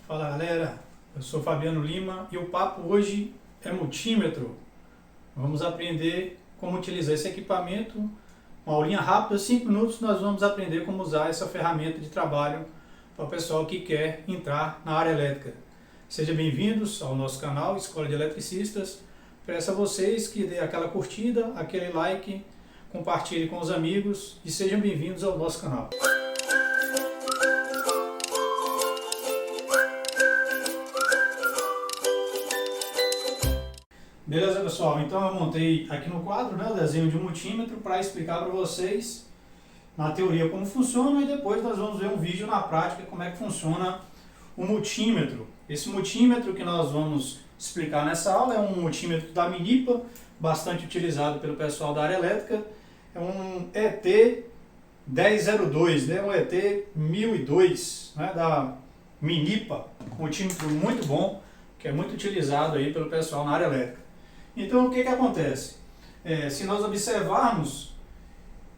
Fala galera, eu sou Fabiano Lima e o papo hoje é multímetro. Vamos aprender como utilizar esse equipamento. Uma aulinha rápida, 5 minutos, nós vamos aprender como usar essa ferramenta de trabalho para o pessoal que quer entrar na área elétrica. Sejam bem-vindos ao nosso canal Escola de Eletricistas. Peço a vocês que dêem aquela curtida, aquele like, compartilhem com os amigos e sejam bem-vindos ao nosso canal. Beleza, pessoal? Então eu montei aqui no quadro, né, o desenho de um multímetro para explicar para vocês na teoria como funciona e depois nós vamos ver um vídeo na prática como é que funciona o multímetro. Esse multímetro que nós vamos explicar nessa aula é um multímetro da Minipa, bastante utilizado pelo pessoal da área elétrica. É um ET1002, né, um ET1002, né, da Minipa, um multímetro muito bom, que é muito utilizado aí pelo pessoal na área elétrica. Então, o que acontece? Se nós observarmos,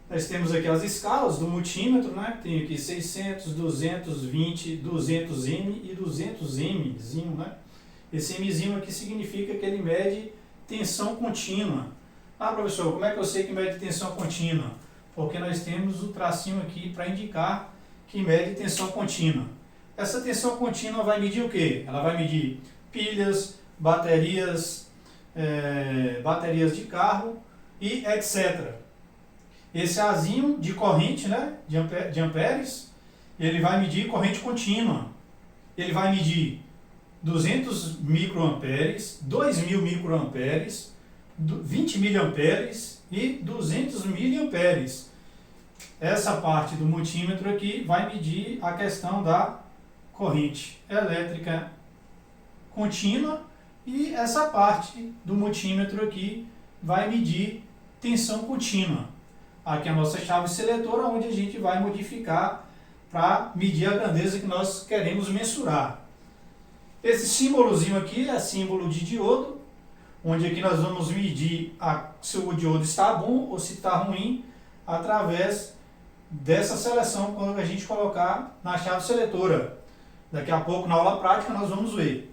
nós temos aqui as escalas do multímetro, né? Tem aqui 600, 220, 200M e 200Mzinho, né? Esse Mzinho aqui significa que ele mede tensão contínua. Ah, professor, como é que eu sei que mede tensão contínua? Porque nós temos o tracinho aqui para indicar que mede tensão contínua. Essa tensão contínua vai medir o quê? Ela vai medir pilhas, baterias de carro e etc. Esse Azinho de corrente, né, de amperes, ele vai medir corrente contínua. Ele vai medir 200 microamperes, 2000 microamperes, 20 miliamperes e 200 miliamperes. Essa parte do multímetro aqui vai medir a questão da corrente elétrica contínua. E essa parte do multímetro aqui vai medir tensão contínua. Aqui é a nossa chave seletora, onde a gente vai modificar para medir a grandeza que nós queremos mensurar. Esse símbolozinho aqui é símbolo de diodo, onde aqui nós vamos medir se o diodo está bom ou se está ruim, através dessa seleção quando a gente colocar na chave seletora. Daqui a pouco, na aula prática, nós vamos ver.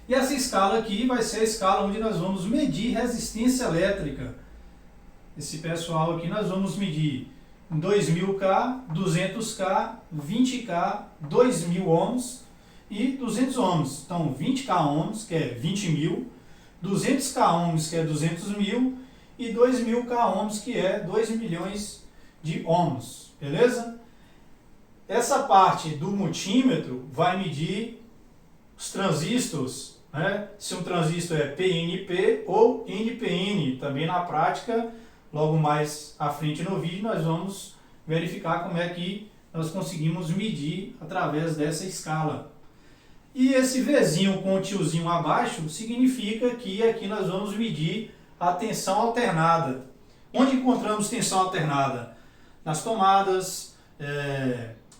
E essa escala aqui vai ser a escala onde nós vamos medir resistência elétrica. Esse pessoal aqui nós vamos medir 2000K, 200K, 20K, 2000 ohms e 200 ohms. Então 20K ohms, que é 20 mil, 200K ohms, que é 200 mil, e 2000K ohms, que é 2 milhões de ohms. Beleza? Essa parte do multímetro vai medir os transistores, né? Se um transistor é PNP ou NPN. Também na prática, logo mais à frente no vídeo, nós vamos verificar como é que nós conseguimos medir através dessa escala. E esse Vzinho com o tiozinho abaixo significa que aqui nós vamos medir a tensão alternada. Onde encontramos tensão alternada? Nas tomadas,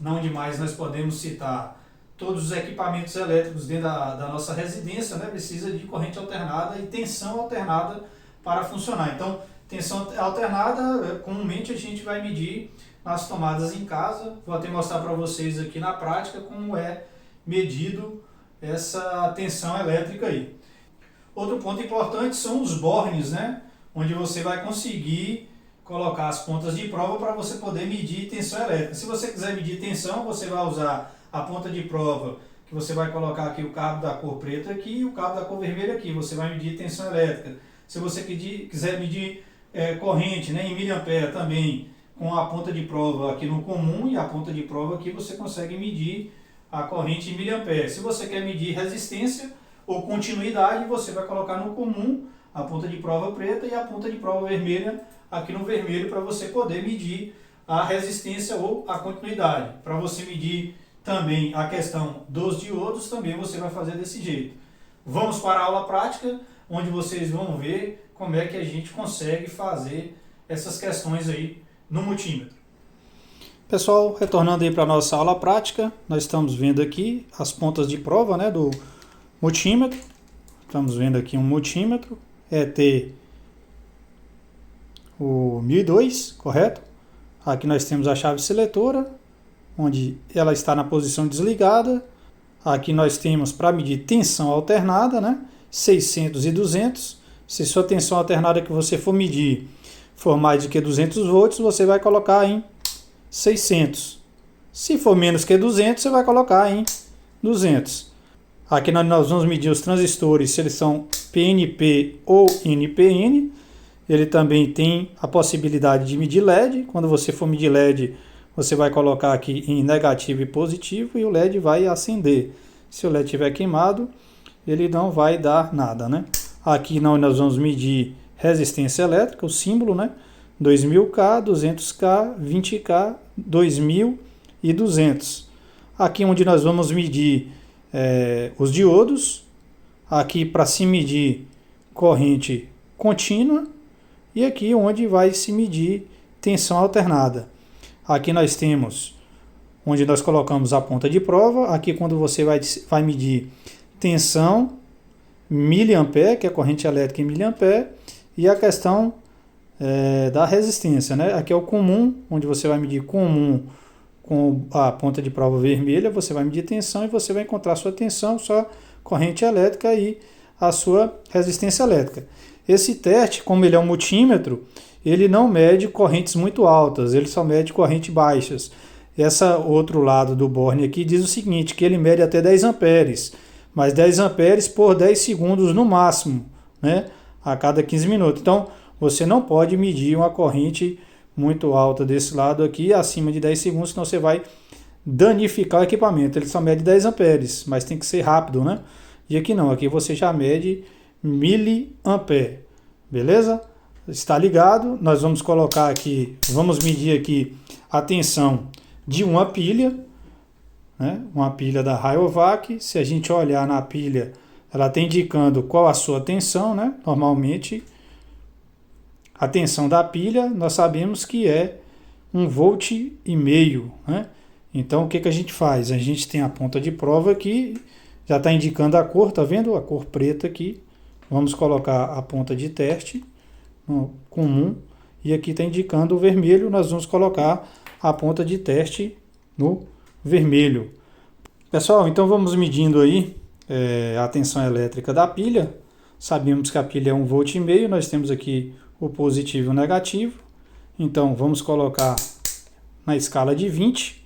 onde mais nós podemos citar todos os equipamentos elétricos dentro da nossa residência, né, precisa de corrente alternada e tensão alternada para funcionar. Então, tensão alternada, comumente a gente vai medir nas tomadas em casa. Vou até mostrar para vocês aqui na prática como é medido essa tensão elétrica aí. Outro ponto importante são os bornes, né, onde você vai conseguir colocar as pontas de prova para você poder medir tensão elétrica. Se você quiser medir tensão, você vai usar a ponta de prova, que você vai colocar aqui o cabo da cor preta aqui e o cabo da cor vermelha aqui. Você vai medir tensão elétrica. Se você quiser medir corrente, né, em miliampere também, com a ponta de prova aqui no comum e a ponta de prova aqui, você consegue medir a corrente em miliampere. Se você quer medir resistência ou continuidade, você vai colocar no comum a ponta de prova preta e a ponta de prova vermelha aqui no vermelho, para você poder medir a resistência ou a continuidade. Para você medir também a questão dos diodos, também você vai fazer desse jeito. Vamos para a aula prática, onde vocês vão ver como é que a gente consegue fazer essas questões aí no multímetro. Pessoal, retornando aí para a nossa aula prática, nós estamos vendo aqui as pontas de prova, né, do multímetro. Estamos vendo aqui um multímetro, o 1002, correto? Aqui nós temos a chave seletora, onde ela está na posição desligada. Aqui nós temos para medir tensão alternada, né? 600 e 200. Se sua tensão alternada que você for medir for mais do que 200 volts, você vai colocar em 600. Se for menos que 200, você vai colocar em 200. Aqui nós vamos medir os transistores, se eles são PNP ou NPN. Ele também tem a possibilidade de medir LED. Quando você for medir LED, você vai colocar aqui em negativo e positivo e o LED vai acender. Se o LED estiver queimado, ele não vai dar nada, né? Aqui nós vamos medir resistência elétrica, o símbolo, né? 2000K, 200K, 20K, 2000 e 200. Aqui onde nós vamos medir os diodos. Aqui para se medir corrente contínua. E aqui onde vai se medir tensão alternada. Aqui nós temos onde nós colocamos a ponta de prova. Aqui quando você vai medir tensão, miliampere, que é a corrente elétrica em miliampere, e a questão da resistência, né? Aqui é o comum, onde você vai medir comum com a ponta de prova vermelha, você vai medir tensão e você vai encontrar a sua tensão, sua corrente elétrica e a sua resistência elétrica. Esse teste, como ele é um multímetro, ele não mede correntes muito altas, ele só mede correntes baixas. Esse outro lado do borne aqui diz o seguinte, que ele mede até 10 amperes, mas 10 amperes por 10 segundos no máximo, né? A cada 15 minutos. Então, você não pode medir uma corrente muito alta desse lado aqui, acima de 10 segundos, senão você vai danificar o equipamento. Ele só mede 10 amperes, mas tem que ser rápido, né? E aqui não, aqui você já mede miliampere, beleza? Está ligado, nós vamos colocar aqui, vamos medir aqui a tensão de uma pilha, né? Uma pilha da Rayovac. Se a gente olhar na pilha, ela está indicando qual a sua tensão, né? Normalmente, a tensão da pilha, nós sabemos que é 1,5 volt, né? Então, o que a gente faz? A gente tem a ponta de prova aqui, já está indicando a cor, tá vendo? A cor preta aqui. Vamos colocar a ponta de teste no comum e aqui está indicando o vermelho, nós vamos colocar a ponta de teste no vermelho. Pessoal, então vamos medindo aí a tensão elétrica da pilha. Sabemos que a pilha é 1,5 volt, nós temos aqui o positivo e o negativo. Então vamos colocar na escala de 20.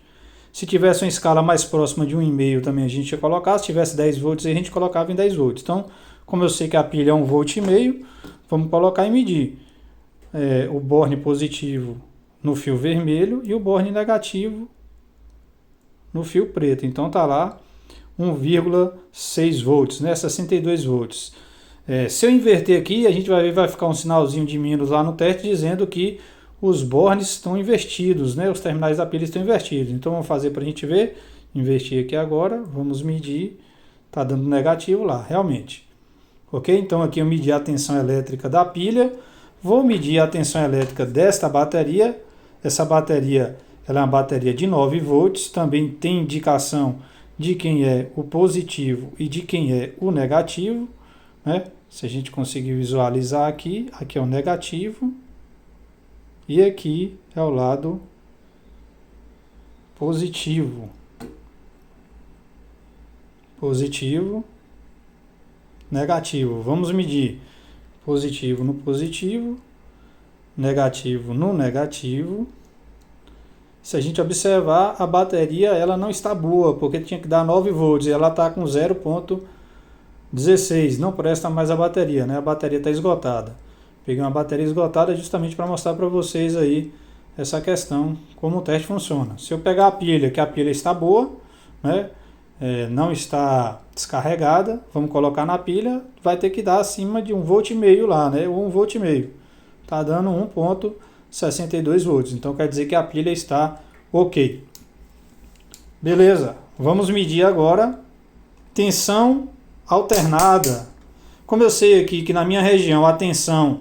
Se tivesse uma escala mais próxima de 1,5 também a gente ia colocar. Se tivesse 10 volts, a gente colocava em 10 volts. Então, como eu sei que a pilha é 1,5 volt, vamos colocar e medir o borne positivo no fio vermelho e o borne negativo no fio preto. Então tá lá 1,6 volts, né? 62 volts. Se eu inverter aqui, a gente vai ver, vai ficar um sinalzinho de menos lá no teste dizendo que os bornes estão invertidos, né? Os terminais da pilha estão invertidos. Então vamos fazer para a gente ver. Invertir aqui agora, vamos medir. Está dando negativo lá, realmente. Ok? Então aqui eu medi a tensão elétrica da pilha. Vou medir a tensão elétrica desta bateria. Essa bateria ela é uma bateria de 9 volts. Também tem indicação de quem é o positivo e de quem é o negativo, né? Se a gente conseguir visualizar aqui, aqui é o negativo. E aqui é o lado positivo. Positivo, negativo. Vamos medir positivo no positivo, negativo no negativo. Se a gente observar, a bateria ela não está boa, porque tinha que dar 9 volts e ela está com 0,16. Não presta mais a bateria, né? A bateria está esgotada. Peguei uma bateria esgotada justamente para mostrar para vocês aí essa questão, como o teste funciona. Se eu pegar a pilha, que a pilha está boa, né? Não está descarregada, vamos colocar na pilha, vai ter que dar acima de 1,5 volt lá, né? Ou 1,5 volt. Está dando 1,62 volts. Então quer dizer que a pilha está ok. Beleza, vamos medir agora tensão alternada. Como eu sei aqui que na minha região a tensão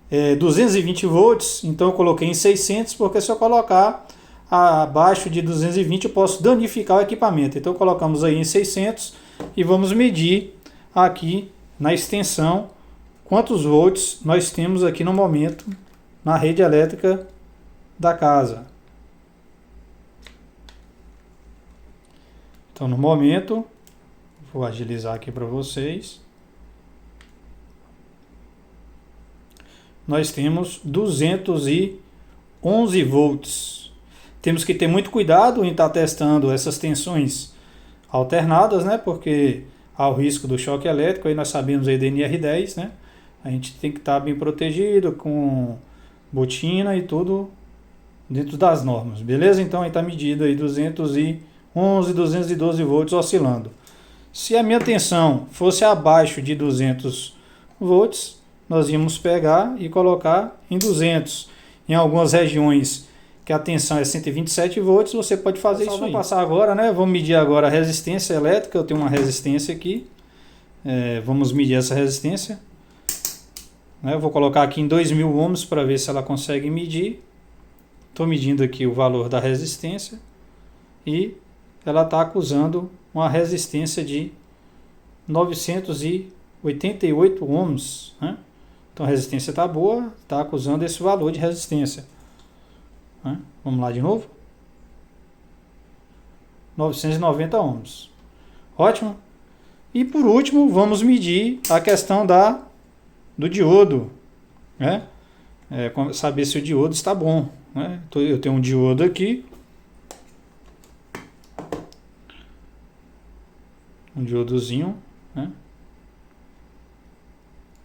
é 220 volts, então eu coloquei em 600, porque se eu colocar abaixo de 220 eu posso danificar o equipamento. Então colocamos aí em 600 e vamos medir aqui na extensão quantos volts nós temos aqui no momento na rede elétrica da casa. Então, no momento, vou agilizar aqui para vocês. Nós temos 211 volts. Temos que ter muito cuidado em estar testando essas tensões alternadas, né? Porque há o risco do choque elétrico, aí nós sabemos aí da NR10, né? A gente tem que estar bem protegido com botina e tudo dentro das normas, beleza? Então aí está medido aí 211, 212 volts oscilando. Se a minha tensão fosse abaixo de 200 volts, nós íamos pegar e colocar em 200. Em algumas regiões que a tensão é 127 volts, você pode fazer isso aí. Vamos passar agora, né? Vamos medir agora a resistência elétrica. Eu tenho uma resistência aqui. Vamos medir essa resistência. Eu vou colocar aqui em 2000 ohms para ver se ela consegue medir. Estou medindo aqui o valor da resistência. E ela está acusando uma resistência de 988 ohms, né? Então a resistência está boa, está acusando esse valor de resistência. Vamos lá de novo. 990 ohms. Ótimo. E por último, vamos medir a questão do diodo, né? Saber se o diodo está bom, né? Eu tenho um diodo aqui. Um diodozinho, né?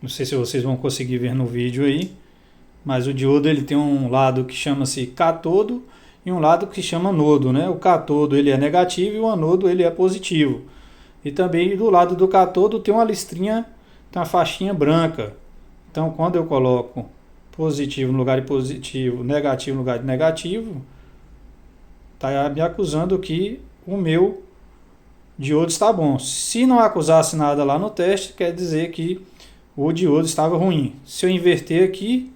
Não sei se vocês vão conseguir ver no vídeo aí, mas o diodo ele tem um lado que chama-se catodo e um lado que chama anodo, né? O catodo ele é negativo e o anodo ele é positivo. E também do lado do catodo tem uma listrinha, tem uma faixinha branca. Então quando eu coloco positivo no lugar de positivo, negativo no lugar de negativo, está me acusando que o meu diodo está bom. Se não acusasse nada lá no teste, quer dizer que o diodo estava ruim. Se eu inverter aqui,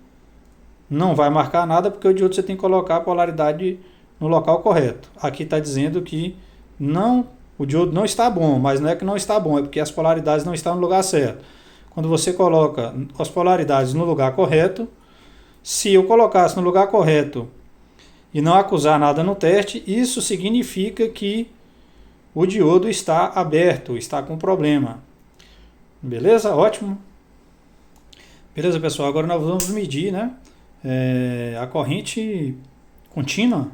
não vai marcar nada, porque o diodo você tem que colocar a polaridade no local correto. Aqui está dizendo que o diodo não está bom, mas não é que não está bom, é porque as polaridades não estão no lugar certo. Quando você coloca as polaridades no lugar correto, se eu colocasse no lugar correto e não acusar nada no teste, isso significa que o diodo está aberto, está com problema. Beleza? Ótimo. Beleza, pessoal? Agora nós vamos medir, né, a corrente contínua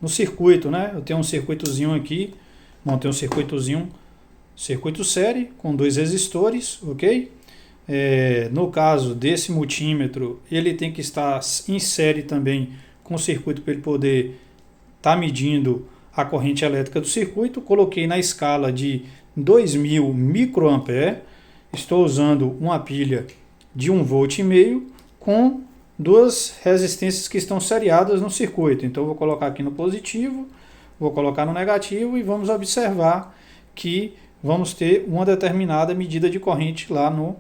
no circuito, né? Eu tenho um circuitozinho aqui, montei um circuito série com 2 resistores, ok? No caso desse multímetro, ele tem que estar em série também com o circuito para ele poder estar medindo a corrente elétrica do circuito. Coloquei na escala de 2000 microampere. Estou usando uma pilha de 1,5 volt com 2 resistências que estão seriadas no circuito. Então vou colocar aqui no positivo, vou colocar no negativo e vamos observar que vamos ter uma determinada medida de corrente lá no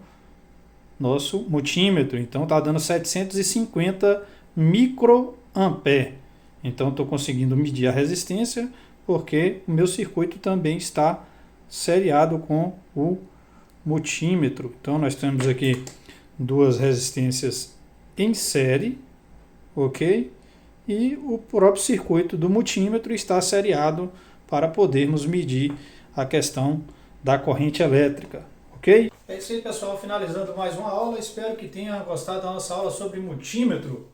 nosso multímetro. Então está dando 750 microampere. Então estou conseguindo medir a resistência porque o meu circuito também está seriado com o multímetro. Então nós temos aqui 2 resistências em série, ok? E o próprio circuito do multímetro está seriado para podermos medir a questão da corrente elétrica, ok? É isso aí, pessoal, finalizando mais uma aula. Espero que tenha gostado da nossa aula sobre multímetro.